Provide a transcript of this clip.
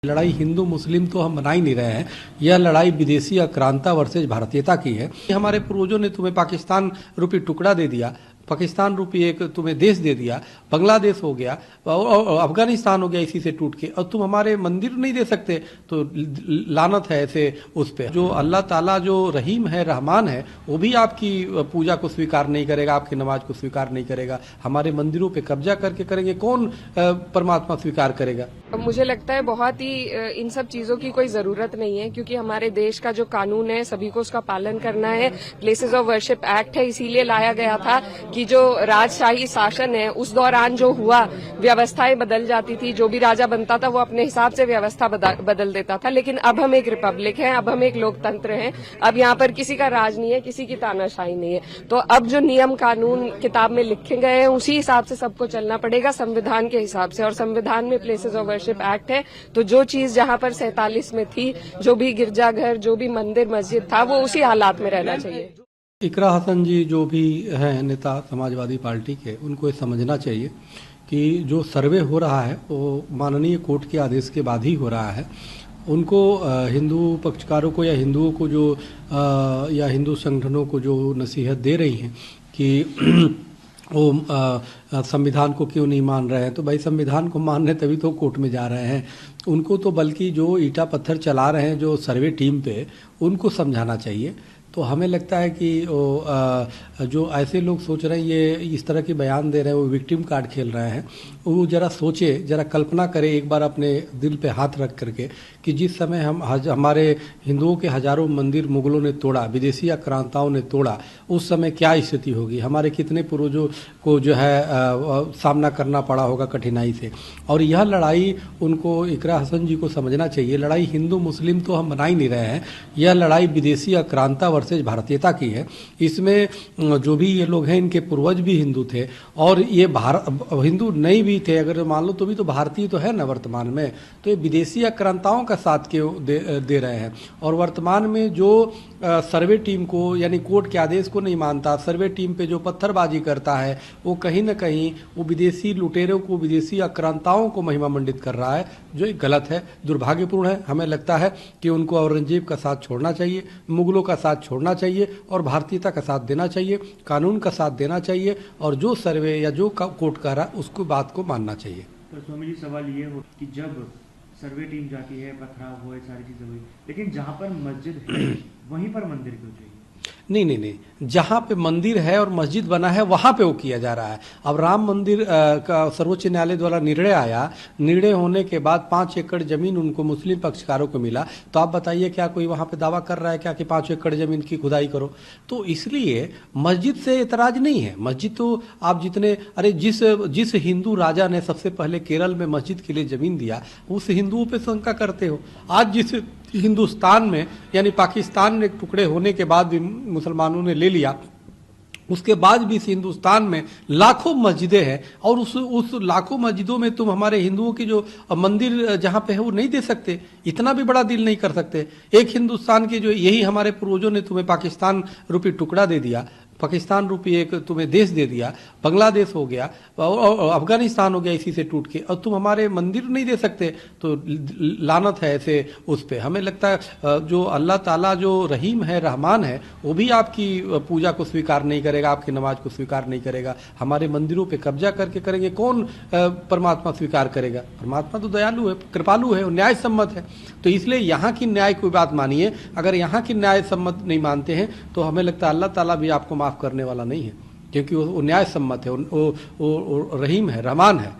लड़ाई हिंदू मुस्लिम तो हम बना ही नहीं रहे हैं। यह लड़ाई विदेशी आक्रांता वर्सेज भारतीयता की है। हमारे पूर्वजों ने तुम्हें पाकिस्तान रूपी टुकड़ा दे दिया, पाकिस्तान रूपी एक तुम्हें देश दे दिया, बांग्लादेश हो गया और अफगानिस्तान हो गया इसी से टूट के, और तुम हमारे मंदिर नहीं दे सकते। तो लानत है ऐसे उस पे। जो अल्लाह ताला जो रहीम है, रहमान है, वो भी आपकी पूजा को स्वीकार नहीं करेगा, आपकी नमाज को स्वीकार नहीं करेगा। हमारे मंदिरों पे कब्जा करके करेंगे, कौन परमात्मा स्वीकार करेगा? मुझे लगता है बहुत ही इन सब चीजों की कोई जरूरत नहीं है, क्योंकि हमारे देश का जो कानून है सभी को उसका पालन करना है। प्लेसेस ऑफ वर्शिप एक्ट है, इसीलिए लाया गया था कि जो राजशाही शासन है उस दौरान जो हुआ, व्यवस्थाएं बदल जाती थी, जो भी राजा बनता था वो अपने हिसाब से व्यवस्था बदल देता था। लेकिन अब हम एक रिपब्लिक हैं, अब हम एक लोकतंत्र हैं। अब यहाँ पर किसी का राज नहीं है, किसी की तानाशाही नहीं है। तो अब जो नियम कानून किताब में लिखे गए हैं उसी हिसाब से सबको चलना पड़ेगा, संविधान के हिसाब से। और संविधान में प्लेसेस ऑफ वर्शिप एक्ट है, तो जो चीज जहाँ पर 47 में थी, जो भी गिरजाघर, जो भी मंदिर मस्जिद था, वो उसी हालात में रहना चाहिए। इकरा हसन जी जो भी हैं नेता समाजवादी पार्टी के, उनको ये समझना चाहिए कि जो सर्वे हो रहा है वो माननीय कोर्ट के आदेश के बाद ही हो रहा है। उनको हिंदू पक्षकारों को या हिंदुओं को जो या हिंदू संगठनों को जो नसीहत दे रही हैं कि वो संविधान को क्यों नहीं मान रहे हैं, तो भाई संविधान को मानने तभी तो कोर्ट में जा रहे हैं। उनको तो बल्कि जो ईटा पत्थर चला रहे हैं जो सर्वे टीम पे, उनको समझाना चाहिए। तो हमें लगता है कि जो ऐसे लोग सोच रहे हैं, ये इस तरह के बयान दे रहे हैं, वो विक्टिम कार्ड खेल रहे हैं। वो जरा सोचे, जरा कल्पना करे एक बार अपने दिल पे हाथ रख करके कि जिस समय हमारे हिंदुओं के हजारों मंदिर मुगलों ने तोड़ा, विदेशी आक्रांताओं ने तोड़ा, उस समय क्या स्थिति होगी, हमारे कितने पूर्वजों को जो है सामना करना पड़ा होगा कठिनाई से। और यह लड़ाई उनको, इकरा हसन जी को समझना चाहिए, लड़ाई हिंदू मुस्लिम तो हम बना ही नहीं रहे हैं। यह लड़ाई विदेशी आक्रांता वर्सेज भारतीयता की है। इसमें जो भी ये लोग हैं, इनके पूर्वज भी हिंदू थे और ये हिंदू नहीं भी थे अगर मान लो, तो भी तो भारतीय तो है ना वर्तमान में। तो ये विदेशी आक्रांताओं का साथ क्यों दे रहे हैं। और वर्तमान में जो सर्वे टीम को, यानी कोर्ट के आदेश को नहीं मानता, सर्वे टीम पे जो पत्थरबाजी करता है, वो कहीं ना कहीं वो विदेशी लुटेरों को, विदेशी आक्रांताओं को महिमा मंडित कर रहा है, जो एक गलत है, दुर्भाग्यपूर्ण है। हमें लगता है कि उनको औरंगजेब का साथ छोड़ना चाहिए, मुगलों का साथ छोड़ना चाहिए और भारतीयता का साथ देना चाहिए, कानून का साथ देना चाहिए, और जो सर्वे या जो कोर्ट कह रहा है उसको बात को मानना चाहिए। तो स्वामी जी, सवाल ये हो कि जब सर्वे टीम जाती है, पथराव हुए, सारी चीजें हुई, लेकिन जहां पर मस्जिद है वहीं पर मंदिर क्यों चाहिए? नहीं, जहाँ पे मंदिर है और मस्जिद बना है वहाँ पे वो किया जा रहा है। अब राम मंदिर का सर्वोच्च न्यायालय द्वारा निर्णय आया, निर्णय होने के बाद 5 एकड़ जमीन उनको मुस्लिम पक्षकारों को मिला। तो आप बताइए, क्या कोई वहाँ पे दावा कर रहा है क्या कि 5 एकड़ जमीन की खुदाई करो? तो इसलिए मस्जिद से एतराज नहीं है। मस्जिद तो आप जितने, अरे जिस हिंदू राजा ने सबसे पहले केरल में मस्जिद के लिए जमीन दिया, उस हिंदुओं पे शंका करते हो। आज जिस हिंदुस्तान में, यानी पाकिस्तान में टुकड़े होने के बाद भी मुसलमानों ने ले लिया, उसके बाद भी इस हिंदुस्तान में लाखों मस्जिदें हैं, और उस लाखों मस्जिदों में तुम हमारे हिंदुओं की जो मंदिर जहां पे है वो नहीं दे सकते? इतना भी बड़ा दिल नहीं कर सकते? एक हिंदुस्तान के जो, यही हमारे पूर्वजों ने तुम्हें पाकिस्तान रूपी टुकड़ा दे दिया, पाकिस्तान रूपी एक तुम्हें देश दे दिया, बांग्लादेश हो गया और अफगानिस्तान हो गया इसी से टूट के, और तुम हमारे मंदिर नहीं दे सकते। तो लानत है ऐसे उस पे। हमें लगता है जो अल्लाह ताला जो रहीम है, रहमान है, वो भी आपकी पूजा को स्वीकार नहीं करेगा, आपकी नमाज को स्वीकार नहीं करेगा। हमारे मंदिरों पे कब्जा करके करेंगे, कौन परमात्मा स्वीकार करेगा? परमात्मा तो दयालु है, कृपालु है, न्याय सम्मत है। तो इसलिए यहाँ की न्याय कोई बात मानिए। अगर यहाँ की न्याय सम्मत नहीं मानते हैं तो हमें लगता है अल्लाह ताला भी आपको माफ करने वाला नहीं है, क्योंकि वो न्याय सम्मत है, वो रहीम है, रहमान है।